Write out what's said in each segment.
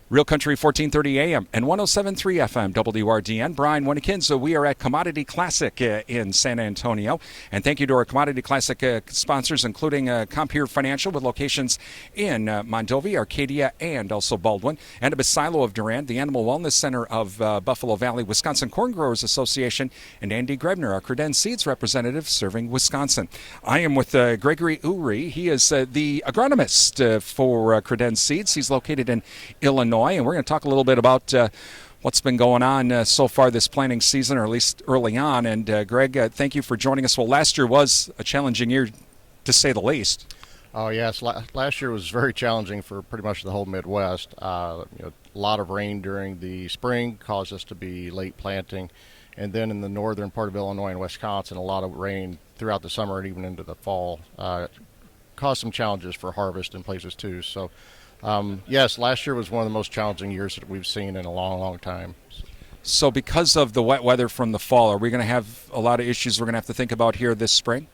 Real Country 1430 AM and 107.3 FM WRDN. Brian Winnikins. So we are at Commodity Classic in San Antonio. And thank you to our Commodity Classic sponsors, including Compeer Financial with locations in Mondovi, Arcadia, and also Baldwin. And a Silo of Durand, the Animal Wellness Center of Buffalo Valley, Wisconsin Corn Growers Association, and Andy Grebner, our Credenz Seeds representative serving Wisconsin. I am with Gregory Uri. He is the agronomist for Credenz Seeds. He's located in Illinois. And we're going to talk a little bit about what's been going on so far this planting season, or at least early on. And Greg, thank you for joining us. Well, last year was a challenging year, to say the least. Oh yes, last year was very challenging for pretty much the whole Midwest. A lot of rain during the spring caused us to be late planting, and then in the northern part of Illinois and Wisconsin, a lot of rain throughout the summer and even into the fall caused some challenges for harvest in places too. So. Yes, last year was one of the most challenging years that we've seen in a long, long time. So because of the wet weather from the fall, are we going to have a lot of issues we're going to have to think about here this spring?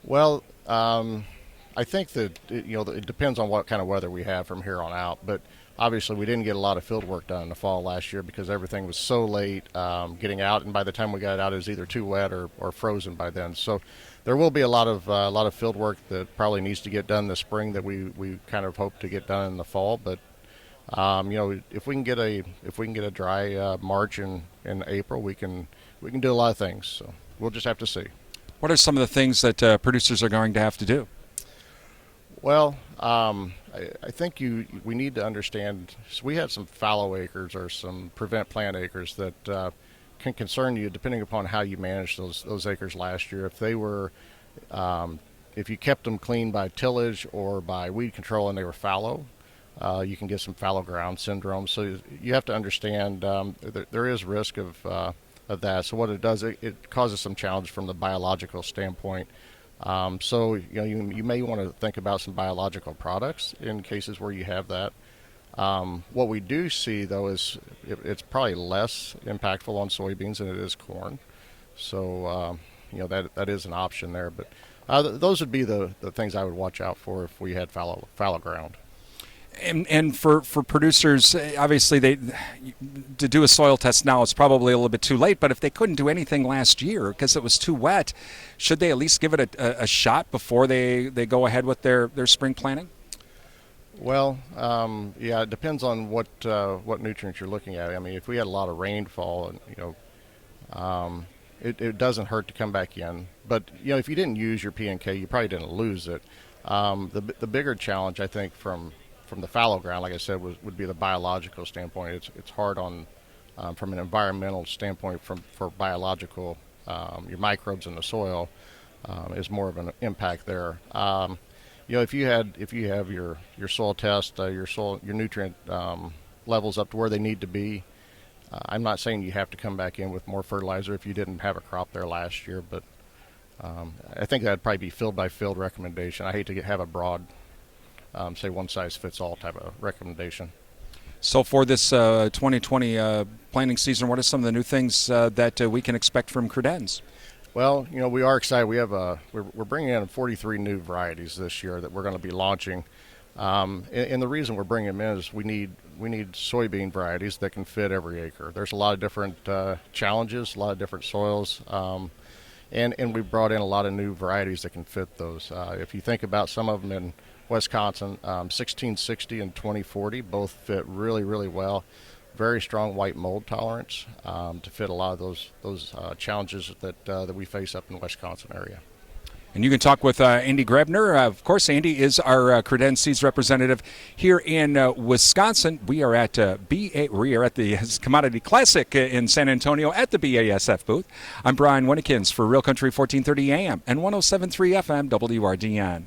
Well, I think that it depends on what kind of weather we have from here on out. But obviously, we didn't get a lot of field work done in the fall last year because everything was so late getting out, and by the time we got it out, it was either too wet or frozen by then. So there will be a lot of field work that probably needs to get done this spring that we kind of hope to get done in the fall. But if we can get a dry March and April, we can do a lot of things. So we'll just have to see. What are some of the things that producers are going to have to do? Well, I think we need to understand. So we had some fallow acres or some prevent plant acres that can concern you depending upon how you manage those acres last year. If they were, if you kept them clean by tillage or by weed control and they were fallow, you can get some fallow ground syndrome. So you have to understand there is risk of that. So what it does, it causes some challenge from the biological standpoint. So you may want to think about some biological products in cases where you have that. What we do see though is it's probably less impactful on soybeans than it is corn. So that is an option there. But those would be the things I would watch out for if we had fallow ground. And for producers, obviously, to do a soil test now, it's probably a little bit too late. But if they couldn't do anything last year because it was too wet, should they at least give it a shot before they go ahead with their spring planting? Well, yeah, it depends on what nutrients you're looking at. I mean, if we had a lot of rainfall, it doesn't hurt to come back in. But if you didn't use your P and K, you probably didn't lose it. The bigger challenge, I think, from the fallow ground, like I said, would be the biological standpoint. It's hard on from an environmental standpoint for biological your microbes in the soil is more of an impact there. If you have your soil test, your nutrient levels up to where they need to be, I'm not saying you have to come back in with more fertilizer if you didn't have a crop there last year, but I think that'd probably be field by field recommendation. I hate to have a broad say one size fits all type of recommendation. So for this 2020 planting season, what are some of the new things that we can expect from Credenz? Well, we are excited. We have we're bringing in 43 new varieties this year that we're going to be launching. And the reason we're bringing them in is we need soybean varieties that can fit every acre. There's a lot of different challenges, a lot of different soils, and we brought in a lot of new varieties that can fit those. If you think about some of them in Wisconsin, 1660 and 2040 both fit really, really well. Very strong white mold tolerance to fit a lot of those challenges that we face up in the Wisconsin area. And you can talk with Andy Grebner. Of course, Andy is our Credenz Seeds representative here in Wisconsin. We are at the Commodity Classic in San Antonio at the BASF booth. I'm Brian Winnikins for Real Country 1430 AM and 107.3 FM WRDN.